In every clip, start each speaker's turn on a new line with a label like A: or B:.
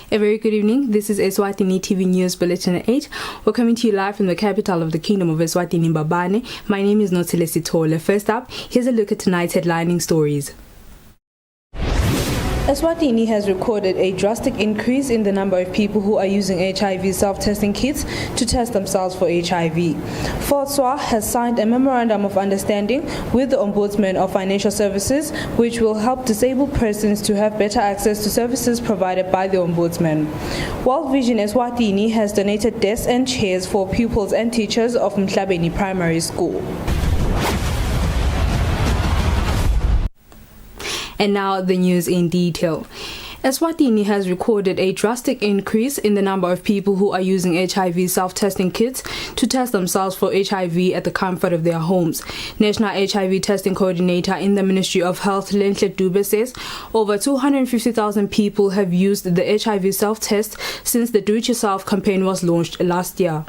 A: A very good evening. This is Eswatini TV News Bulletin 8. We're coming to you live from the capital of the Kingdom of Eswatini, Mbabane. My name is Notile Sitole. First up, here's a look at tonight's headlining stories. Eswatini has recorded a drastic increase in the number of people who are using HIV self-testing kits to test themselves for HIV. FOSWA has signed a memorandum of understanding with the Ombudsman of Financial Services, which will help disabled persons to have better access to services provided by the Ombudsman. World Vision Eswatini has donated desks and chairs for pupils and teachers of Mhlabeni Primary School. And now the news in detail. Eswatini has recorded a drastic increase in the number of people who are using HIV self-testing kits to test themselves for HIV at the comfort of their homes. National HIV Testing Coordinator in the Ministry of Health, Lenhle Dube, says over 250,000 people have used the HIV self-test since the Do-It-Yourself campaign was launched last year.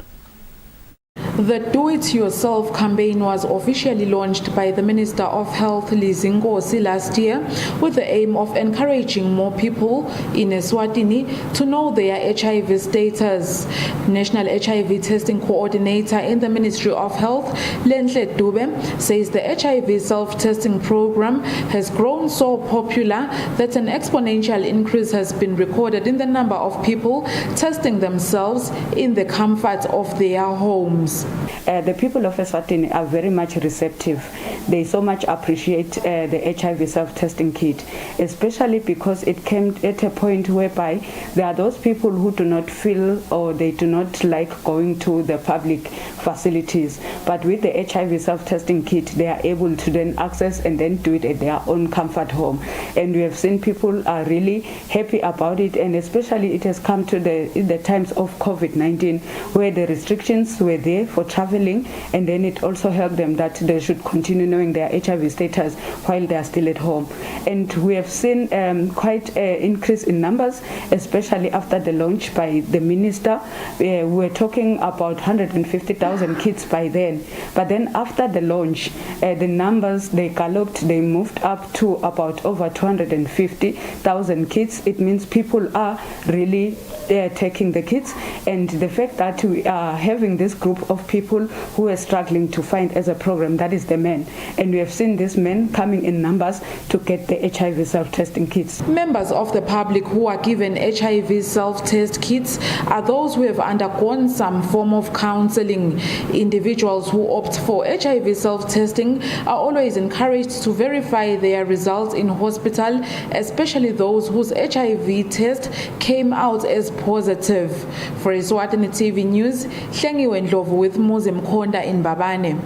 B: The Do-It-Yourself campaign was officially launched by the Minister of Health, Lizingosi, last year with the aim of encouraging more people in Eswatini to know their HIV status. National HIV Testing Coordinator in the Ministry of Health, Lenhle Dube, says the HIV self-testing program has grown so popular that an exponential increase has been recorded in the number of people testing themselves in the comfort of their homes.
C: The people of Eswatini are very much receptive. They so much appreciate the HIV self-testing kit, especially because it came at a point whereby there are those people who do not feel or they do not like going to the public facilities. But with the HIV self-testing kit, they are able to then access and then do it at their own comfort home. And we have seen people are really happy about it, and especially it has come to the times of COVID-19 where the restrictions were there for traveling, and then it also helped them that they should continue knowing their HIV status while they are still at home. And we have seen quite an increase in numbers, especially after the launch by the minister. We were talking about 150,000 kits by then, but then after the launch, the numbers, they galloped, they moved up to about over 250,000 kits. It means people are really taking the kits, and the fact that we are having this group of people who are struggling to find as a program, that is the men, and we have seen these men coming in numbers to get the HIV self-testing kits.
B: Members of the public who are given HIV self-test kits are those who have undergone some form of counseling. Individuals who opt for HIV self-testing are always encouraged to verify their results in hospital, especially those whose HIV test came out as positive. For Eswatini TV News, Hlengiwe Ndlovu with Moses Mkhonda in Mbabane.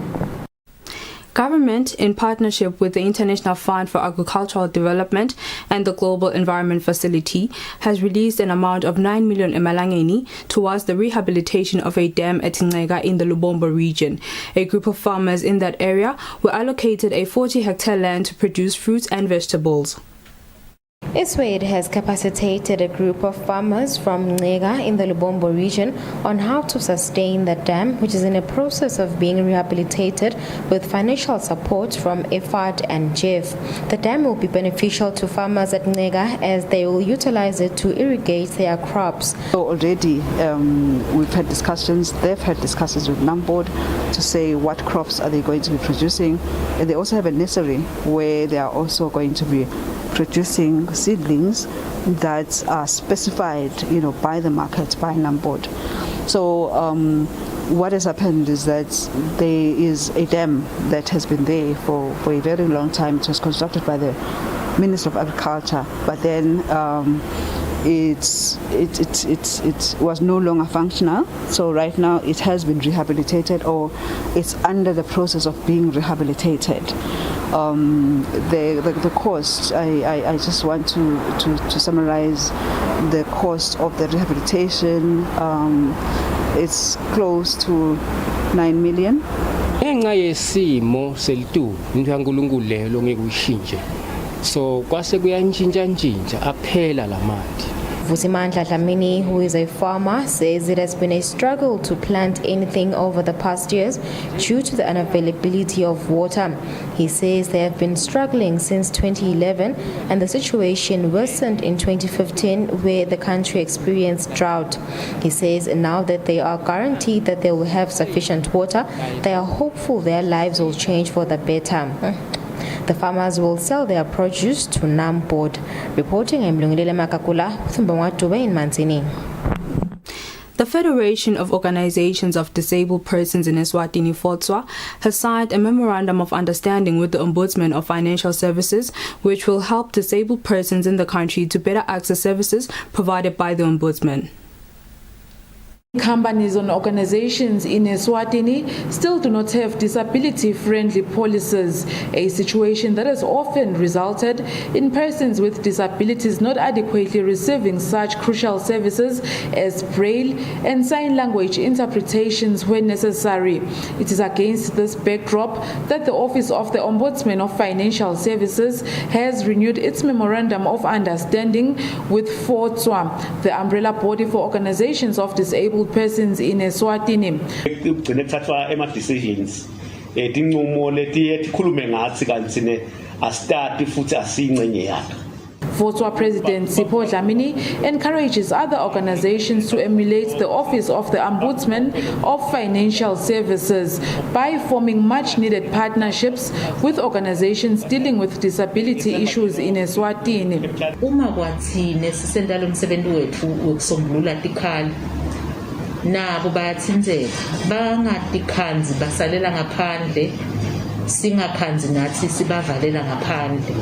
A: Government, in partnership with the International Fund for Agricultural Development and the Global Environment Facility, has released an amount of 9 million emalangeni towards the rehabilitation of a dam at Ncega in the Lubombo region. A group of farmers in that area were allocated a 40-hectare land to produce fruits and vegetables.
D: Eswatini has capacitated a group of farmers from Ncega in the Lubombo region on how to sustain the dam, which is in a process of being rehabilitated with financial support from IFAD and JEF. The dam will be beneficial to farmers at Ncega as they will utilize it to irrigate their crops.
E: So already we've had discussions, they've had discussions with NAMBOARD to say what crops are they going to be producing, and they also have a nursery where they are also going to be producing seedlings that are specified, by the market, by NAMBOARD. So what has happened is that there is a dam that has been there for a very long time. It was constructed by the Minister of Agriculture, but then it was no longer functional. So right now it has been rehabilitated, or it's under the process of being rehabilitated. The cost, I just want to summarize the cost of the rehabilitation. It's close to 9 million.
F: Ngenxa yesimo seltu into yaNkulunkulu leyo ngeke uyishintshe. So kwase kuyantshintsha aphela lamali.
D: Vusimandla Dlamini, who is a farmer, says it has been a struggle to plant anything over the past years due to the unavailability of water. He says they have been struggling since 2011 and the situation worsened in 2015 where the country experienced drought. He says now that they are guaranteed that they will have sufficient water, they are hopeful their lives will change for the better. The farmers will sell their produce to Namport. Reporting, I'm Lungile Makakula, Thumbawatube in Manzini.
A: The Federation of Organizations of Disabled Persons in Eswatini, FOTSWA, has signed a memorandum of understanding with the Ombudsman of Financial Services, which will help disabled persons in the country to better access services provided by the Ombudsman.
B: Companies and organizations in Eswatini still do not have disability-friendly policies, a situation that has often resulted in persons with disabilities not adequately receiving such crucial services as braille and sign language interpretations when necessary. It is against this backdrop that the Office of the Ombudsman of Financial Services has renewed its Memorandum of Understanding with FOTSWA, the umbrella body for organizations of disabled persons in Eswatini.
G: Kunethathwa ema-decisions tinqumo leti tikhulume ngathi kanti ne asitati futhi asiyingcenye yayo.
B: FOTSWA President Sipho Dlamini encourages other organizations to emulate the Office of the Ombudsman of Financial Services by forming much-needed partnerships with organizations dealing with disability issues in Eswatini.
H: Uma kwathi nesisenda lo msebenzi wethu wokusombulula tikhali nabo bayathinzeka bangatikhanzi basalela ngaphandle singakhanzi nathi sibavalela ngaphandle.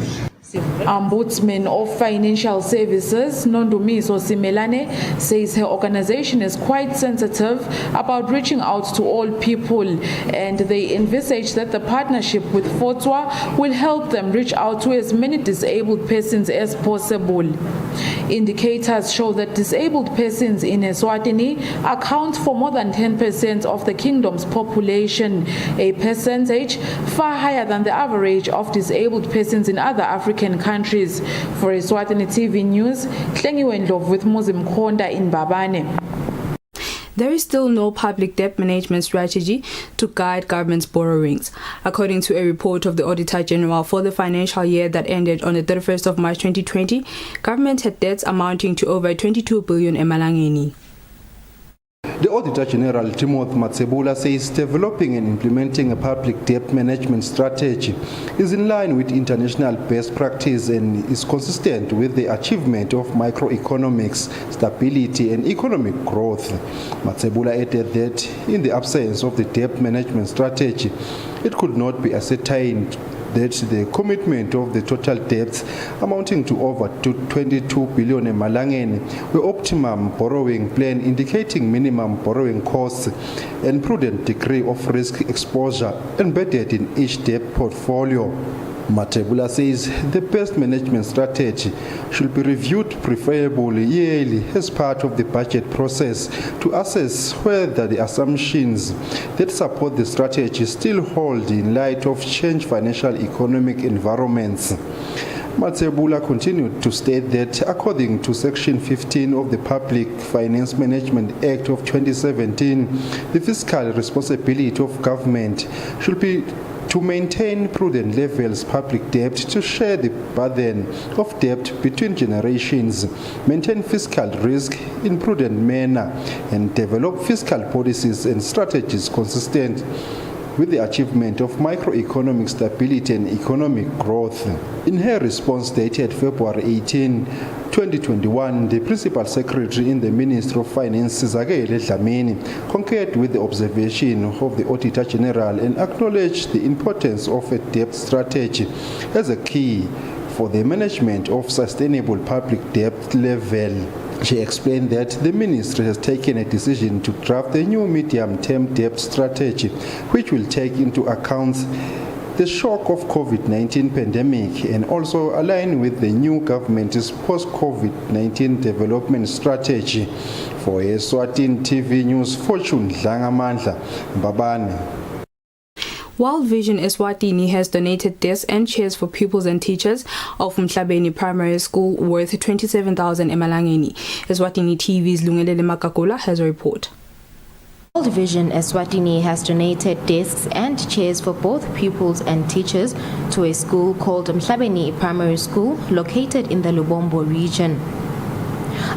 B: Ombudsman of Financial Services, Nondumiso Simelane, says her organization is quite sensitive about reaching out to all people, and they envisage that the partnership with FOTSWA will help them reach out to as many disabled persons as possible. Indicators show that disabled persons in Eswatini account for more than 10% of the kingdom's population, a percentage far higher than the average of disabled persons in other African countries. For Eswatini TV News, Hlengiwe Ndlovu with Muzim Konda in Babane.
A: There is still no public debt management strategy to guide government's borrowings. According to a report of the Auditor General for the financial year that ended on the 31st of March 2020, government had debts amounting to over 22 billion emalangeni.
I: The Auditor General, Timothy Matsebula, says developing and implementing a public debt management strategy is in line with international best practice and is consistent with the achievement of microeconomics, stability and economic growth. Matsebula added that in the absence of the debt management strategy, it could not be ascertained that the commitment of the total debts amounting to over 22 billion emalangeni were optimum borrowing plan indicating minimum borrowing costs and prudent degree of risk exposure embedded in each debt portfolio. Matebula says the best management strategy should be reviewed preferably yearly as part of the budget process to assess whether the assumptions that support the strategy still hold in light of changed financial economic environments. Matsebula continued to state that according to Section 15 of the Public Finance Management Act of 2017, the fiscal responsibility of government should be to maintain prudent levels public debt, to share the burden of debt between generations, maintain fiscal risk in prudent manner, and develop fiscal policies and strategies consistent with the achievement of macroeconomic stability and economic growth. In her response dated February 18, 2021, the Principal Secretary in the Ministry of Finance, Zakele Dlamini, concurred with the observation of the Auditor General and acknowledged the importance of a debt strategy as a key for the management of sustainable public debt level. She explained that the ministry has taken a decision to draft a new medium-term debt strategy, which will take into account the shock of COVID-19 pandemic and also align with the new government's post-COVID-19 development strategy. For Eswatini TV News, Fortune Dlangamandla, Babane.
A: World Vision Eswatini has donated desks and chairs for pupils and teachers of Mhlabeni Primary School worth 27,000 emalangeni. Eswatini TV's Lungelele Makakula has a report.
D: World Vision Eswatini has donated desks and chairs for both pupils and teachers to a school called Mhlabeni Primary School located in the Lubombo region.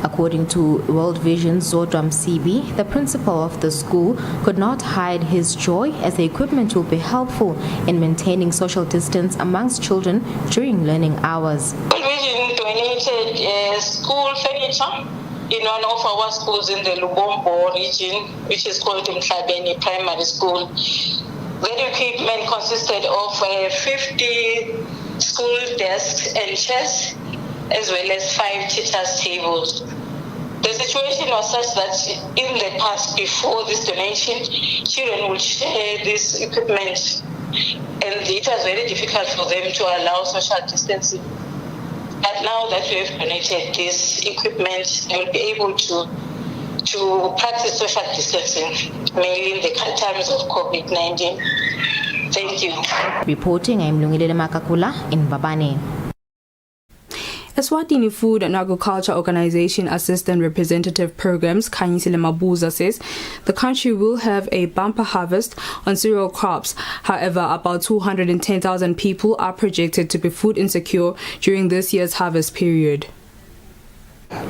D: According to World Vision's Zodwa Msibi, the principal of the school could not hide his joy as the equipment will be helpful in maintaining social distance amongst children during learning hours.
J: World Vision donated school furniture in one of our schools in the Lubombo region, which is called Mhlabeni Primary School. That equipment consisted of 50 school desks and chairs, as well as 5 teachers' tables. The situation was such that in the past, before this donation, children would share this equipment, and it was very difficult for them to allow social distancing. But now that we have donated this equipment, they will be able to practice social distancing, mainly in the times of COVID-19. Thank you.
D: Reporting, I'm Lungilele Makakula in Babane.
A: Eswatini Food and Agriculture Organization Assistant Representative Programs Khanyisile Mabuza says the country will have a bumper harvest on cereal crops. However, about 210,000 people are projected to be food insecure during this year's harvest period.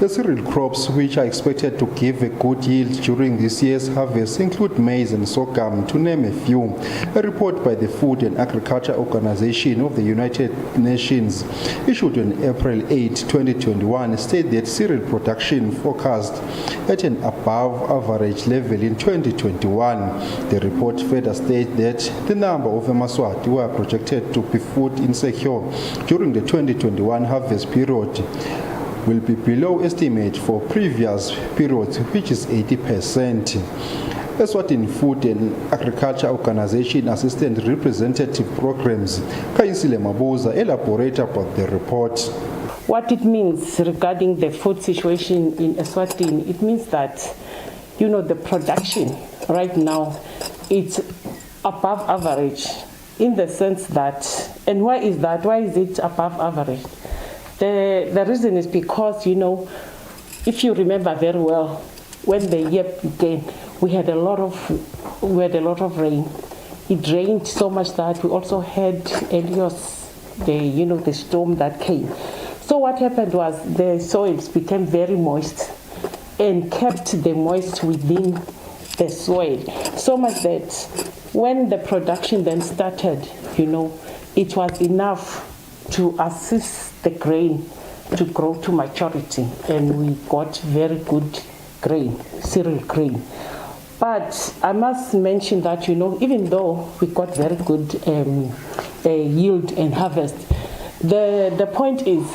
I: The cereal crops which are expected to give a good yield during this year's harvest include maize and sorghum, to name a few. A report by the Food and Agriculture Organization of the United Nations issued on April 8, 2021 stated that cereal production forecast at an above average level in 2021. The report further states that the number of Emaswati who are projected to be food insecure during the 2021 harvest period will be below estimate for previous periods, which is 80%. Eswatini Food and Agriculture Organization Assistant Representative Programs Khanyisile Mabuza elaborate about the report.
K: What it means regarding the food situation in Eswatini, it means that, the production right now, it's above average in the sense that, and why is that? Why is it above average? The reason is because, if you remember very well, when the year began, we had a lot of rain. It rained so much that we also had Elios, the storm that came. So what happened was the soils became very moist and kept the moist within the soil. So much that when the production then started, it was enough to assist the grain to grow to maturity, and we got very good grain, cereal grain. But I must mention that, even though we got very good yield and harvest, the point is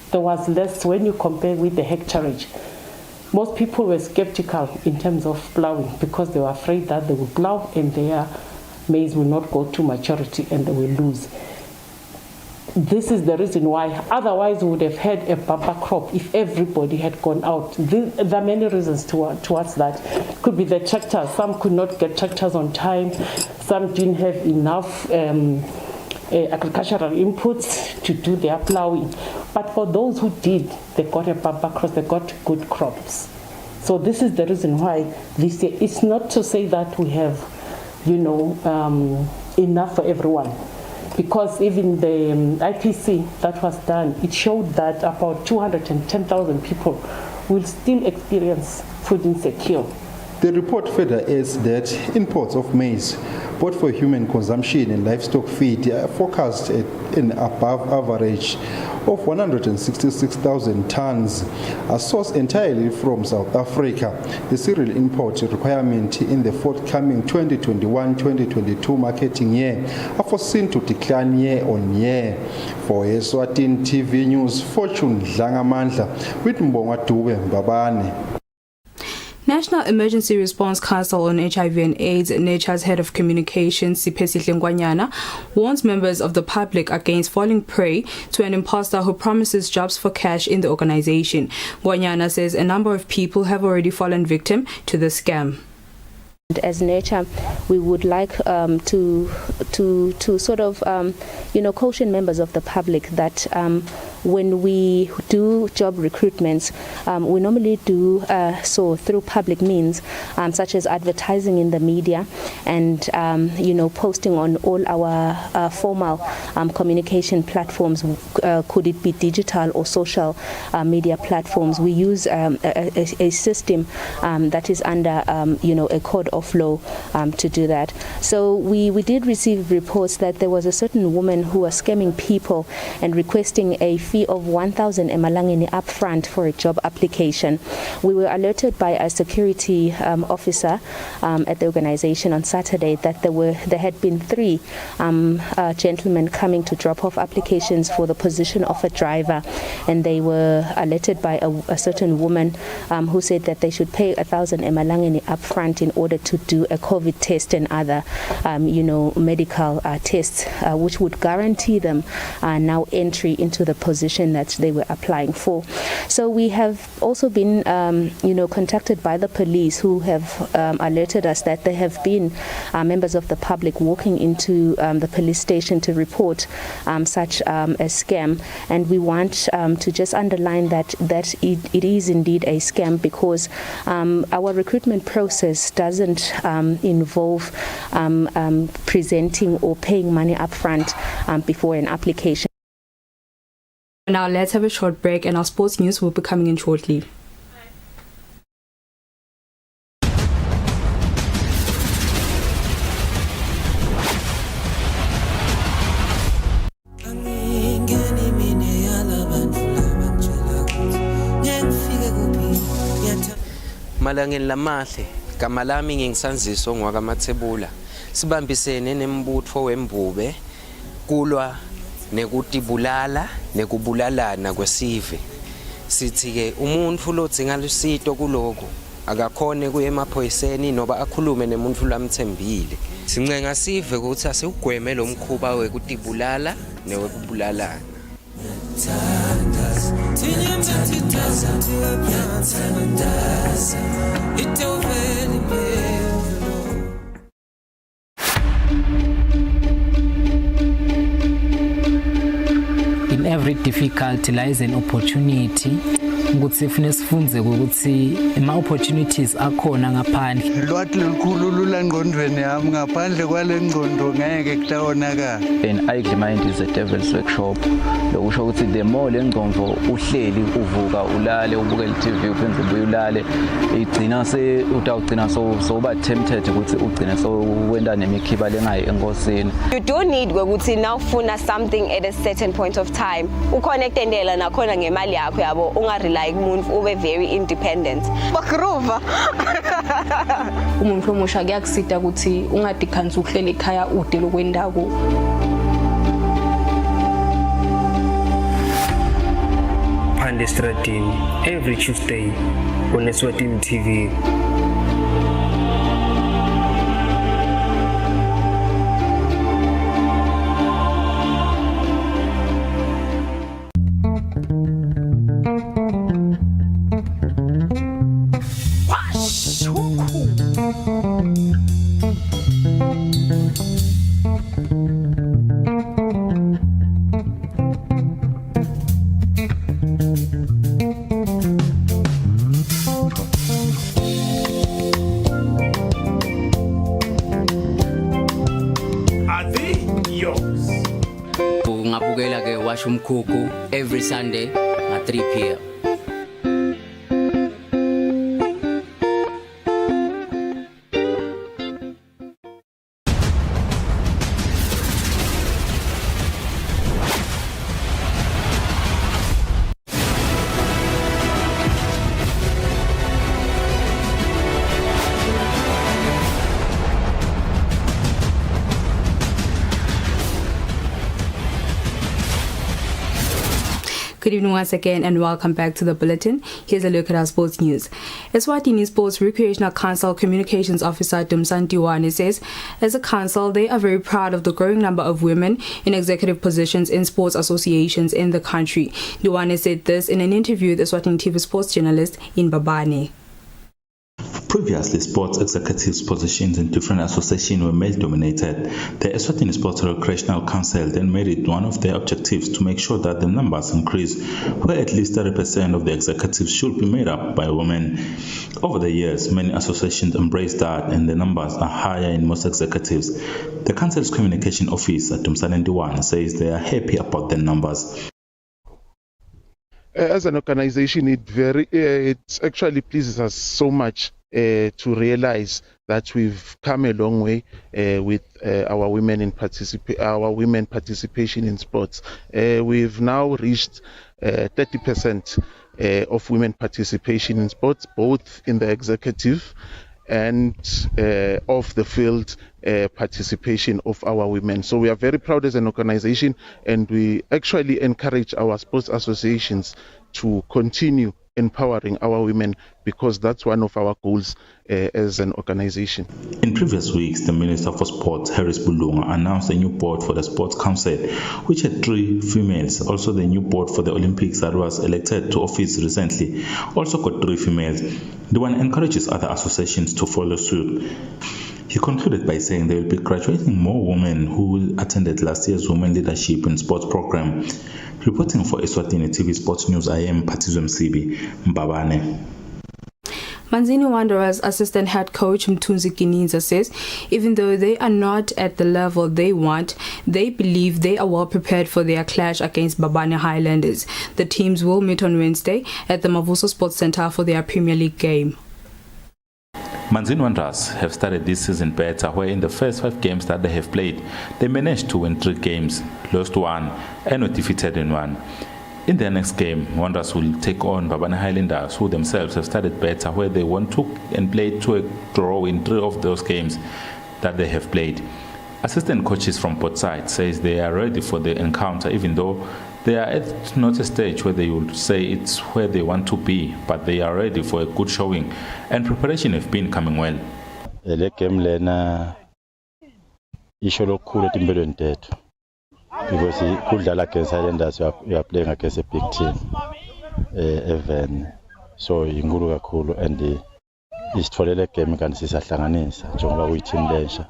K: there was less when you compare with the hectareage. Most people were skeptical in terms of plowing because they were afraid that they would plow and their maize will not go to maturity and they will lose. This is the reason why. Otherwise, we would have had a bumper crop if everybody had gone out. There are many reasons towards that. Could be the tractors. Some could not get tractors on time. Some didn't have enough agricultural inputs to do their plowing. But for those who did, they got a bumper crop. They got good crops. So this is the reason why this year. It's not to say that we have, enough for everyone. Because even the IPC that was done, it showed that about 210,000 people will still experience food insecure.
I: The report further adds that imports of maize, both for human consumption and livestock feed, are forecast at an above average of 166,000 tons, are sourced entirely from South Africa. The cereal import requirement in the forthcoming 2021-2022 marketing year are foreseen to decline year on year. For Eswatini TV News, Fortune Dlangamandla with Mbonga Dube Mbabane.
A: National Emergency Response Council on HIV and AIDS, NECHA's head of communications, Sipesihle Ngwanyana, warns members of the public against falling prey to an imposter who promises jobs for cash in the organization. Ngwanyana says a number of people have already fallen victim to the scam.
L: As Nurture, we would like to sort of caution members of the public that when we do job recruitments, we normally do so through public means, such as advertising in the media and posting on all our formal communication platforms. Could it be digital or social media platforms? We use a system that is under a code of law to do that. So we did receive reports that there was a certain woman who was scamming people and requesting a fee of 1,000 emalangeni upfront for a job application. We were alerted by a security officer at the organization on Saturday that there had been 3 gentlemen coming to drop off applications for the position of a driver, and they were alerted by a certain woman who said that they should pay 1,000 emalangeni upfront in order to do a COVID test and other medical tests, which would guarantee them now entry into the position that they were applying for. So we have also been contacted by the police, who have alerted us that there have been members of the public walking into the police station to report such a scam, and we want to just underline that it is indeed a scam, because our recruitment process doesn't involve presenting or paying money upfront before an application.
M: Now let's have a short break, and our sports news will be coming in shortly.
N: Malangeni lamahle, gama lami ngingisanziso ngwakaMathebula. Sibambisene nembutho wembube kulwa nekutibulala nekubulalana kwesive. Sithi ke umuntu lodzinga lusito kuloko akakhone kuye emaphoyiseni noba akhulume nemuntu lamthembile. Sincenga sive ukuthi asiugweme lo mkhuba wekutibulala newekubulalana.
O: In every difficulty lies an opportunity. Ukuthi sifune sifunze ukuthi ama opportunities akhona ngaphandle.
P: Lwathi likhulu lulangqondweni yami, ngaphandle kwale ngqondo ngeke kuhlawonaka.
Q: An idle mind is a devil's workshop. Lokusho ukuthi the more lengqondo uhleli uvuka ulale ubuka iTV uphenze ubuyulale igcina utawugcina soba tempted ukuthi ugcina wenda nemikhiba lengayi enkosini.
R: You don't need ukuthi now ufuna something at a certain point of time. Uconnectendela nakhona ngemali yakho yabo, ungarely umuntu ube very independent. Bakruva.
M: Umuntu omusha kuyakusida ukuthi ungadikhanzi ukuhlela ekhaya ude lokwendawo.
F: Phande Stratini every Tuesday on Eswatini TV.
S: Ngabukela ke washa umkhukhu every Sunday at 3 p.m.
M: Good evening once again, and welcome back to the bulletin. Here's a look at our sports news. Eswatini Sports Recreational Council Communications Officer Dumsantiwane says, as a council, they are very proud of the growing number of women in executive positions in sports associations in the country. Duwane said this in an interview with Eswatini TV sports journalist in Babane.
T: Previously, sports executives' positions in different associations were male-dominated. The Eswatini Sports Recreational Council then made it one of their objectives to make sure that the numbers increase, where at least 30% of the executives should be made up by women. Over the years, many associations embraced that, and the numbers are higher in most executives. The council's communication officer, Dumsanendiwane, says they are happy about the numbers.
U: As an organization, it actually pleases us so much to realize that we've come a long way with our women participation in sports. We've now reached 30% of women participation in sports, both in the executive and off the field participation of our women. So we are very proud as an organization, and we actually encourage our sports associations to continue empowering our women, because that's one of our goals as an organization.
T: In previous weeks, the Minister for Sports, Harris Bulunga, announced a new board for the Sports Council, which had 3 females. Also, the new board for the Olympics that was elected to office recently also got 3 females. The one encourages other associations to follow suit. He concluded by saying they will be graduating more women who attended last year's Women Leadership in Sports program. Reporting for Eswatini TV Sports News, I am Patizwe Msibi Mbabane.
M: Manzini Wanderers assistant head coach Mthunzi Gininza says even though they are not at the level they want, they believe they are well prepared for their clash against Babane Highlanders. The teams will meet on Wednesday at the Mavuso Sports Center for their Premier League game.
T: Manzini Wanderers have started this season better, where in the first 5 games that they have played, they managed to win 3 games, lost 1, and were defeated in 1. In their next game, Wanderers will take on Babane Highlanders, who themselves have started better, where they won 2 and played to a draw in 3 of those games that they have played. Assistant coaches from both sides says they are ready for the encounter, even though they are at not a stage where they will say it's where they want to be, but they are ready for a good showing, and preparation have been coming well.
V: Le game lena isho lokukhulu etimpilweni tethu, because kudlala against Highlanders you are playing against a big team, even so inkulu kakhulu, and isitfolele game kanti sisahlanganisa njengoba kuyi-team lensha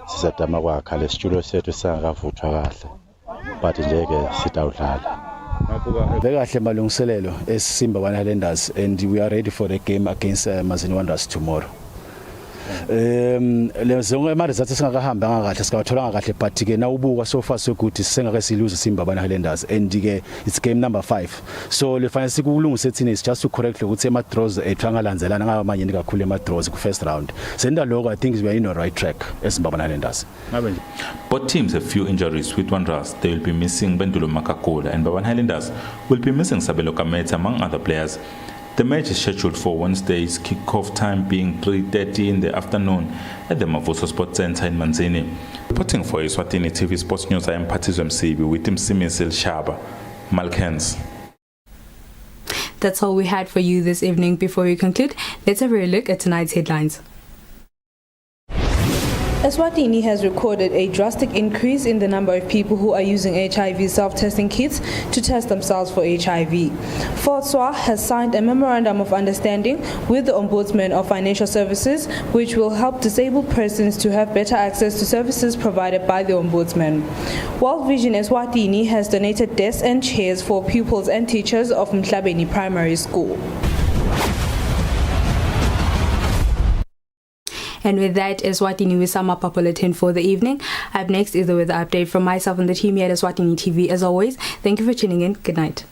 V: sisadama kwakha lesitulo sethu singakavuthwa kahle, but njeke sitawudlala.
W: Bekahle malungiselelo eSimba Highlanders, and we are ready for the game against Manzini Wanderers tomorrow. Lezonke imali zathi singakahamba ngakahle sikawathola ngakahle, but ke na ubuka so far so good singake silose Simba Highlanders, and ke it's game number 5, so le final sikulungise thina is just to correct ukuthi ema draws ethu angalandzelana ngamanye kakhulu ema draws ku first round. Senda lokho I think we are in the right track as Simba Highlanders.
T: Both teams have few injuries. With Wanderers, they will be missing Bendulo Makakola, and Babane Highlanders will be missing Sabelo Kameta, among other players. The match is scheduled for Wednesday's kick-off time being 3:30 in the afternoon at the Mavuso Sports Center in Manzini. Reporting for Eswatini TV Sports News, I am Patizwe Msibi with Msimisil Shaba, Malkens.
M: That's all we had for you this evening. Before we conclude, let's have a look at tonight's headlines.
A: Eswatini has recorded a drastic increase in the number of people who are using HIV self-testing kits to test themselves for HIV. FOSWA has signed a memorandum of understanding with the Ombudsman of Financial Services, which will help disabled persons to have better access to services provided by the Ombudsman. World Vision Eswatini has donated desks and chairs for pupils and teachers of Mhlabeni Primary School.
M: And with that, Eswatini, we sum up our bulletin for the evening. Up next is the weather update from myself and the team here at Eswatini TV. As always, thank you for tuning in. Good night.